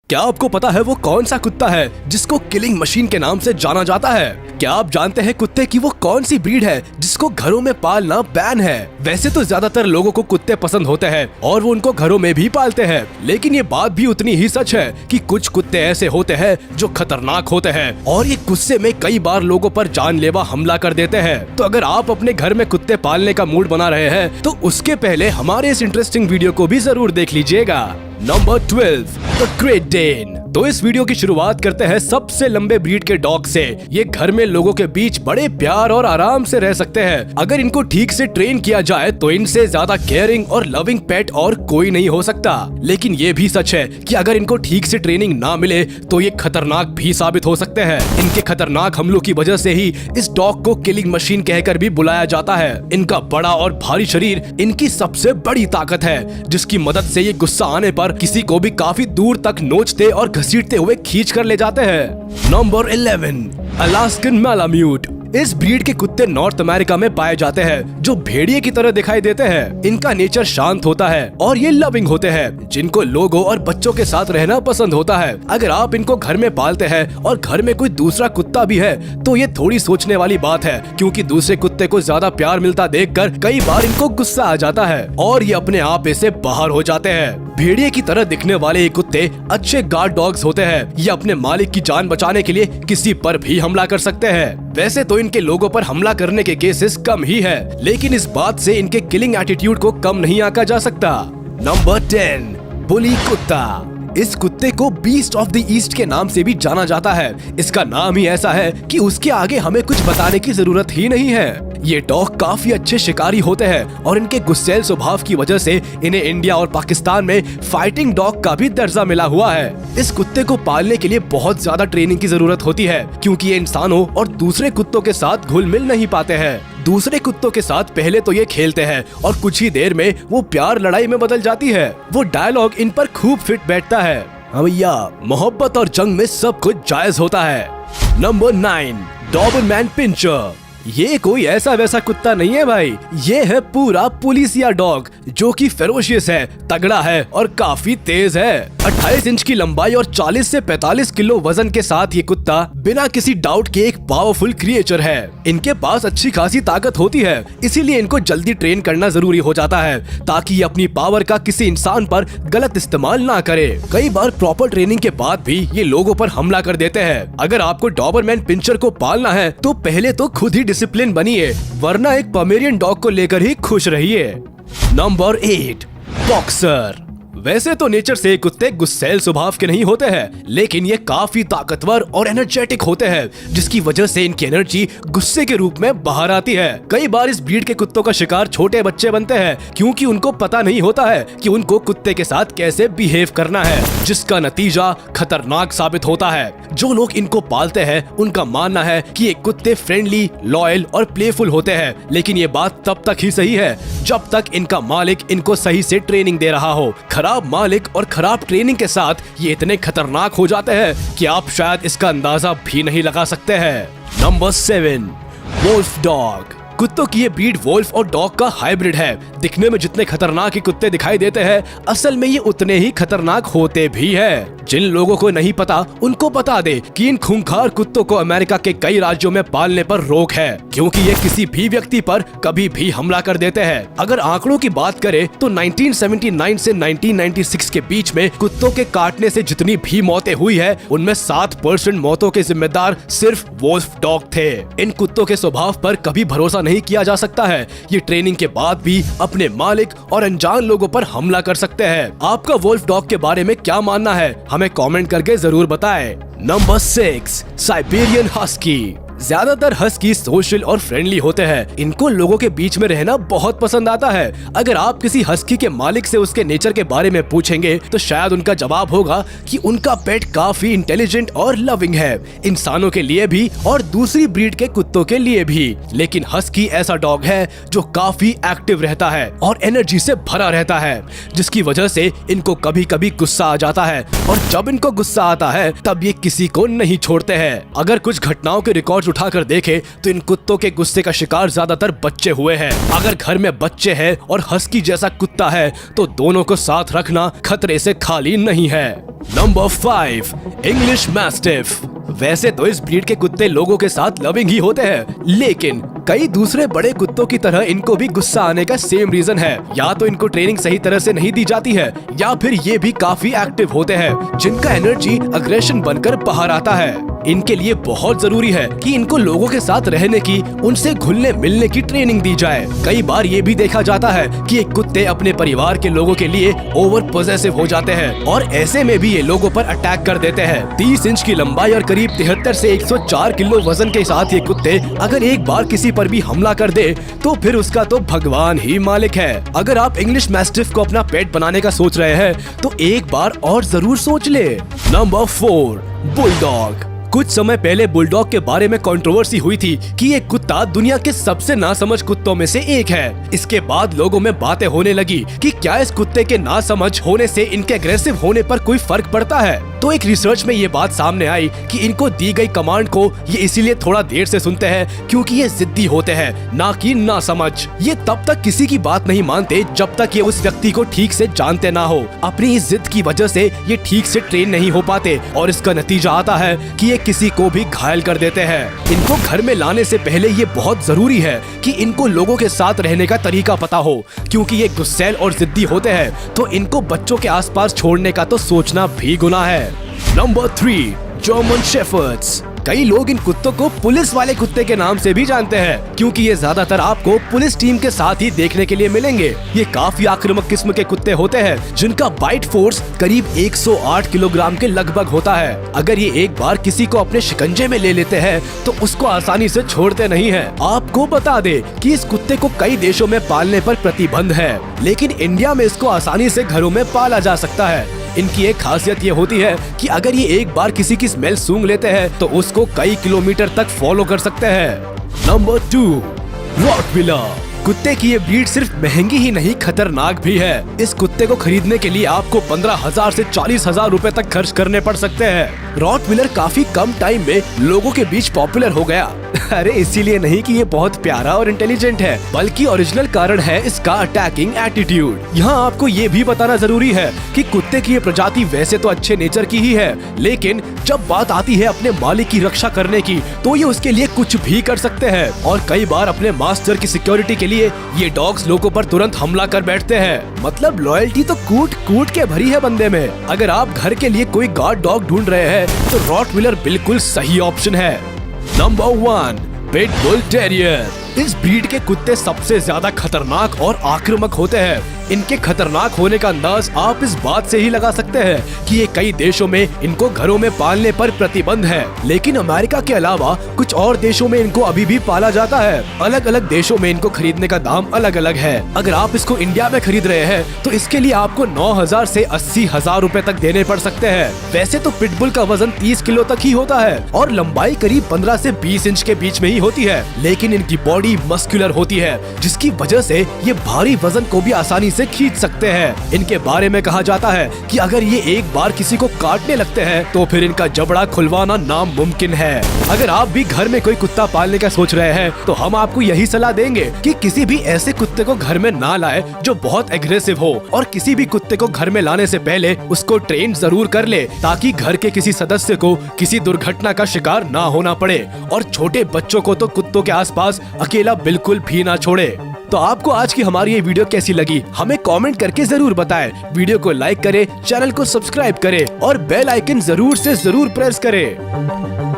क्या आपको पता है वो कौन सा कुत्ता है जिसको किलिंग मशीन के नाम से जाना जाता है? क्या आप जानते हैं कुत्ते की वो कौन सी ब्रीड है जिसको घरों में पालना बैन है? वैसे तो ज्यादातर लोगों को कुत्ते पसंद होते हैं और वो उनको घरों में भी पालते हैं, लेकिन ये बात भी उतनी ही सच है कि कुछ कुत्ते ऐसे होते हैं जो खतरनाक होते हैं और ये गुस्से में कई बार लोगों पर जानलेवा हमला कर देते हैं। तो अगर आप अपने घर में कुत्ते पालने का मूड बना रहे हैं तो उसके पहले हमारे इस इंटरेस्टिंग वीडियो को भी जरूर देख लीजिएगा। Number 12, the Great Dane. तो इस वीडियो की शुरुआत करते हैं सबसे लंबे ब्रीड के डॉग से। ये घर में लोगों के बीच बड़े प्यार और आराम से रह सकते हैं। अगर इनको ठीक से ट्रेन किया जाए तो इनसे ज्यादा केयरिंग और लविंग पेट और कोई नहीं हो सकता। लेकिन ये भी सच है कि अगर इनको ठीक से ट्रेनिंग ना मिले तो ये खतरनाक भी साबित हो सकते हैं। इनके खतरनाक हमलों की वजह से ही इस डॉग को किलिंग मशीन कहकर भी बुलाया जाता है। इनका बड़ा और भारी शरीर इनकी सबसे बड़ी ताकत है, जिसकी मदद से ये गुस्सा आने पर किसी को भी काफी दूर तक नोचते और घसीटते हुए खींच कर ले जाते हैं। Number 11, Alaskan malamute. इस ब्रीड के कुत्ते नॉर्थ अमेरिका में पाए जाते हैं, जो भेड़िए की तरह दिखाई देते हैं। इनका नेचर शांत होता है और ये लविंग होते हैं, जिनको लोगों और बच्चों के साथ रहना पसंद होता है। अगर आप इनको घर में पालते हैं और घर में कोई दूसरा कुत्ता भी है तो ये थोड़ी सोचने वाली बात है, क्योंकि दूसरे कुत्ते को ज्यादा प्यार मिलता देखकर कई बार इनको गुस्सा आ जाता है और ये अपने आप से बाहर हो जाते हैं। भेड़िए की तरह दिखने वाले ये कुत्ते अच्छे गार्ड डॉग्स होते हैं। ये अपने मालिक की जान बचाने के लिए किसी पर भी हमला कर सकते हैं। वैसे तो इनके लोगों पर हमला करने के केसेस कम ही है, लेकिन इस बात से इनके किलिंग एटीट्यूड को कम नहीं आंका जा सकता। नंबर 10, बुली कुत्ता। इस कुत्ते को बीस्ट ऑफ द ईस्ट के नाम से भी जाना जाता है। इसका नाम ही ऐसा है कि उसके आगे हमें कुछ बताने की जरूरत ही नहीं है। ये डॉग काफी अच्छे शिकारी होते हैं और इनके गुस्सैल स्वभाव की वजह से इन्हें इंडिया और पाकिस्तान में फाइटिंग डॉग का भी दर्जा मिला हुआ है। इस कुत्ते को पालने के लिए बहुत ज्यादा ट्रेनिंग की जरूरत होती है, क्योंकि ये इंसानों और दूसरे कुत्तों के साथ घुल मिल नहीं पाते हैं। दूसरे कुत्तों के साथ पहले तो ये खेलते हैं और कुछ ही देर में वो प्यार लड़ाई में बदल जाती है। वो डायलॉग इन पर खूब फिट बैठता है, हाँ भैया, मोहब्बत और जंग में सब कुछ जायज होता है। Number 9, Doberman Pinscher. ये कोई ऐसा वैसा कुत्ता नहीं है भाई, ये है पूरा पुलिसिया डॉग, जो कि फेरोशियस है, तगड़ा है और काफी तेज है। 28 इंच की लंबाई और 40 से 45 किलो वजन के साथ ये कुत्ता बिना किसी डाउट के एक पावरफुल क्रिएचर है। इनके पास अच्छी खासी ताकत होती है, इसीलिए इनको जल्दी ट्रेन करना जरूरी हो जाता है, ताकि ये अपनी पावर का किसी इंसान पर गलत इस्तेमाल ना करे। कई बार प्रॉपर ट्रेनिंग के बाद भी ये लोगों पर हमला कर देते हैं। अगर आपको डॉबरमैन पिंचर को पालना है तो पहले तो खुद ही डिसिप्लिन बनिए, वरना एक पोमेरियन डॉग को लेकर ही खुश रहिए। Number 8, boxer. वैसे तो नेचर से कुत्ते गुस्सैल स्वभाव के नहीं होते हैं, लेकिन ये काफी ताकतवर और एनर्जेटिक होते हैं, जिसकी वजह से इनकी एनर्जी गुस्से के रूप में बाहर आती है। कई बार इस ब्रीड के कुत्तों का शिकार छोटे बच्चे बनते हैं, क्योंकि उनको पता नहीं होता है कि उनको कुत्ते के साथ कैसे बिहेव करना है, जिसका नतीजा खतरनाक साबित होता है। जो लोग इनको पालते हैं उनका मानना है कि ये कुत्ते फ्रेंडली, लॉयल और प्लेफुल होते हैं, लेकिन ये बात तब तक ही सही है जब तक इनका मालिक इनको सही से ट्रेनिंग दे रहा हो। खराब मालिक और खराब ट्रेनिंग के साथ ये इतने खतरनाक हो जाते हैं कि आप शायद इसका अंदाजा भी नहीं लगा सकते हैं। Number 7, wolf dog. कुत्तों की ये ब्रीड वोल्फ और डॉग का हाइब्रिड है। दिखने में जितने खतरनाक ये कुत्ते दिखाई देते हैं, असल में ये उतने ही खतरनाक होते भी हैं। जिन लोगों को नहीं पता उनको बता दे कि इन खूंखार कुत्तों को अमेरिका के कई राज्यों में पालने पर रोक है, क्योंकि ये किसी भी व्यक्ति पर कभी भी हमला कर देते हैं। अगर आंकड़ों की बात करें तो 1979 से 1996 के बीच में कुत्तों के काटने से जितनी भी मौतें हुई है, उनमें 7% मौतों के जिम्मेदार सिर्फ वोल्फ डॉग थे। इन कुत्तों के स्वभाव पर कभी भरोसा नहीं किया जा सकता है। ये ट्रेनिंग के बाद भी अपने मालिक और अनजान लोगों पर हमला कर सकते हैं। आपका वोल्फ डॉग के बारे में क्या मानना है, हमें कमेंट करके जरूर बताएं। Number 6, Siberian husky. ज्यादातर हस्की सोशल और फ्रेंडली होते हैं। इनको लोगों के बीच में रहना बहुत पसंद आता है। अगर आप किसी हस्की के मालिक से उसके नेचर के बारे में पूछेंगे तो शायद उनका जवाब होगा कि उनका पेट काफी इंटेलिजेंट और लविंग है, इंसानों के लिए भी और दूसरी ब्रीड के कुत्तों के लिए भी। लेकिन हस्की ऐसा डॉग है जो काफी एक्टिव रहता है और एनर्जी से भरा रहता है, जिसकी वजह से इनको कभी कभी गुस्सा आ जाता है, और जब इनको गुस्सा आता है तब ये किसी को नहीं छोड़ते हैं। अगर कुछ घटनाओं के रिकॉर्ड उठाकर देखे तो इन कुत्तों के गुस्से का शिकार ज्यादातर बच्चे हुए हैं। अगर घर में बच्चे हैं और हस्की जैसा कुत्ता है तो दोनों को साथ रखना खतरे से खाली नहीं है। Number 5, English mastiff. वैसे तो इस ब्रीड के कुत्ते लोगों के साथ लविंग ही होते हैं, लेकिन कई दूसरे बड़े कुत्तों की तरह इनको भी गुस्सा आने का सेम रीजन है। या तो इनको ट्रेनिंग सही तरह से नहीं दी जाती है या फिर ये भी काफी एक्टिव होते हैं, जिनका एनर्जी अग्रेशन बनकर बाहर आता है। इनके लिए बहुत जरूरी है कि इनको लोगों के साथ रहने की, उनसे घुलने मिलने की ट्रेनिंग दी जाए। कई बार ये भी देखा जाता है कि ये कुत्ते अपने परिवार के लोगों के लिए ओवर पॉसेसिव हो जाते हैं और ऐसे में भी ये लोगों पर अटैक कर देते हैं। 30 इंच की लंबाई और करीब 73 से 104 किलो वजन के साथ ये कुत्ते अगर एक बार किसी पर भी हमला कर दे तो फिर उसका तो भगवान ही मालिक है। अगर आप इंग्लिश मैस्टिफ को अपना पेट बनाने का सोच रहे हैं तो एक बार और जरूर सोच ले। Number 4, bulldog. कुछ समय पहले बुलडॉग के बारे में कंट्रोवर्सी हुई थी कि ये कुत्ता दुनिया के सबसे नासमझ कुत्तों में से एक है। इसके बाद लोगों में बातें होने लगी कि क्या इस कुत्ते के नासमझ होने से इनके अग्रेसिव होने पर कोई फर्क पड़ता है। तो एक रिसर्च में ये बात सामने आई कि इनको दी गई कमांड को ये इसीलिए थोड़ा देर से सुनते हैं क्योंकि ये जिद्दी होते हैं, ना कि नासमझ। ये तब तक किसी की बात नहीं मानते जब तक ये उस व्यक्ति को ठीक से जानते ना हो। अपनी इस जिद की वजह से ये ठीक से ट्रेन नहीं हो पाते और इसका नतीजा आता है कि ये किसी को भी घायल कर देते हैं। इनको घर में लाने से पहले ये बहुत जरूरी है कि इनको लोगों के साथ रहने का तरीका पता हो, क्योंकि ये गुस्सैल और जिद्दी होते हैं तो इनको बच्चों के आसपास छोड़ने का तो सोचना भी गुनाह है। Number 3, German shepherd's. कई लोग इन कुत्तों को पुलिस वाले कुत्ते के नाम से भी जानते हैं क्योंकि ये ज्यादातर आपको पुलिस टीम के साथ ही देखने के लिए मिलेंगे। ये काफी आक्रामक किस्म के कुत्ते होते हैं जिनका बाइट फोर्स करीब 108 किलोग्राम के लगभग होता है। अगर ये एक बार किसी को अपने शिकंजे में ले लेते हैं तो उसको आसानी से छोड़ते नहीं हैं। आपको बता दे कि इस कुत्ते को कई देशों में पालने पर प्रतिबंध है, लेकिन इंडिया में इसको आसानी से घरों में पाला जा सकता है। इनकी एक खासियत ये होती है कि अगर ये एक बार किसी की स्मेल सूंघ लेते हैं तो उसको कई किलोमीटर तक फॉलो कर सकते हैं। Number 2, Rottweiler. कुत्ते की ये ब्रीड सिर्फ महंगी ही नहीं खतरनाक भी है। इस कुत्ते को खरीदने के लिए आपको 15,000 से 40,000 रुपए तक खर्च करने पड़ सकते हैं। रॉटविलर काफी कम टाइम में लोगों के बीच पॉपुलर हो गया। अरे इसीलिए नहीं कि ये बहुत प्यारा और इंटेलिजेंट है, बल्कि ओरिजिनल कारण है इसका अटैकिंग एटीट्यूड। यहाँ आपको ये भी बताना जरूरी है कि कुत्ते की ये प्रजाति वैसे तो अच्छे नेचर की ही है, लेकिन जब बात आती है अपने मालिक की रक्षा करने की तो ये उसके लिए कुछ भी कर सकते हैं और कई बार अपने मास्टर की सिक्योरिटी के लिए ये डॉग्स लोगों पर तुरंत हमला कर बैठते हैं। मतलब लॉयल्टी तो कूट कूट के भरी है बंदे में। अगर आप घर के लिए कोई गार्ड डॉग ढूंढ रहे हैं तो रॉटविलर बिल्कुल सही ऑप्शन है। Number 1, pitbull terrier. इस ब्रीड के कुत्ते सबसे ज्यादा खतरनाक और आक्रामक होते हैं। इनके खतरनाक होने का अंदाज आप इस बात से ही लगा सकते हैं कि ये कई देशों में इनको घरों में पालने पर प्रतिबंध है, लेकिन अमेरिका के अलावा कुछ और देशों में इनको अभी भी पाला जाता है। अलग अलग देशों में इनको खरीदने का दाम अलग अलग है। अगर आप इसको इंडिया में खरीद रहे हैं तो इसके लिए आपको 9,000 से 80,000 रुपए तक देने पड़ सकते हैं। वैसे तो पिटबुल का वजन 30 किलो तक ही होता है और लंबाई करीब 15 से 20 इंच के बीच में ही होती है, लेकिन इनकी बॉडी मस्कुलर होती है जिसकी वजह से ये भारी वजन को भी आसानी से खींच सकते हैं। इनके बारे में कहा जाता है कि अगर ये एक बार किसी को काटने लगते हैं तो फिर इनका जबड़ा खुलवाना नामुमकिन है। अगर आप भी घर में कोई कुत्ता पालने का सोच रहे हैं तो हम आपको यही सलाह देंगे कि किसी भी ऐसे कुत्ते को घर में ना लाए जो बहुत एग्रेसिव हो, और किसी भी कुत्ते को घर में लाने से पहले उसको ट्रेन जरूर कर ले ताकि घर के किसी सदस्य को किसी दुर्घटना का शिकार ना होना पड़े। और छोटे बच्चों को तो कुत्तों के आसपास अकेला बिल्कुल भी ना छोड़े। तो आपको आज की हमारी ये वीडियो कैसी लगी हमें कमेंट करके जरूर बताएं। वीडियो को लाइक करें, चैनल को सब्सक्राइब करें और बेल आइकन जरूर से जरूर प्रेस करें।